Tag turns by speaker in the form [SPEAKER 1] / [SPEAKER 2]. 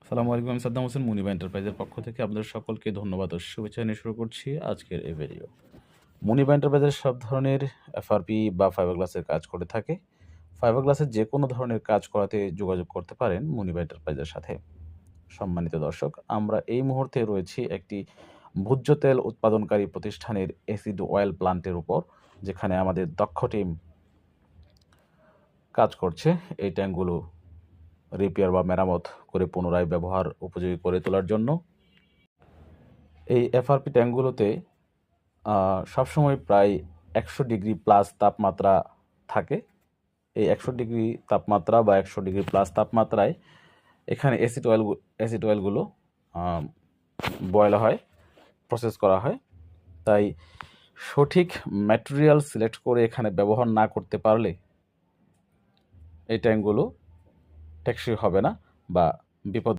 [SPEAKER 1] সালামু আলাইকুম, আমি সাদ্দাম হোসেন মুনিবা এন্টারপ্রাইজের পক্ষ থেকে আপনাদের সকলকে ধন্যবাদ ও শুভেচ্ছা নিয়ে শুরু করছি আজকের এই ভিডিও। মুনিবা এন্টারপ্রাইজের সব ধরনের এফআরপি বা ফাইবার গ্লাসের কাজ করে থাকে। ফাইবার গ্লাসের যে কোনো ধরনের কাজ করাতে যোগাযোগ করতে পারেন মুনিবা এন্টারপ্রাইজের সাথে। সম্মানিত দর্শক, আমরা এই মুহূর্তে রয়েছি একটি ভোজ্য তেল উৎপাদনকারী প্রতিষ্ঠানের অ্যাসিড অয়েল প্লান্টের উপর, যেখানে আমাদের দক্ষ টিম কাজ করছে এই ট্যাঙ্কগুলো রিপেয়ার বা মেরামত করে পুনরায় ব্যবহার উপযোগী করে তোলার জন্য। এই এফআরপি ট্যাঙ্কগুলোতে সবসময় প্রায় 100 ডিগ্রি প্লাস তাপমাত্রা থাকে। এই 100 ডিগ্রি তাপমাত্রা বা 100 ডিগ্রি প্লাস তাপমাত্রায় এখানে অ্যাসিড অয়েলগুলো বয়েল হয়, প্রসেস করা হয়। তাই সঠিক ম্যাটেরিয়াল সিলেক্ট করে এখানে ব্যবহার না করতে পারলে এই ট্যাঙ্কগুলো টেকসই হবে না বা বিপদ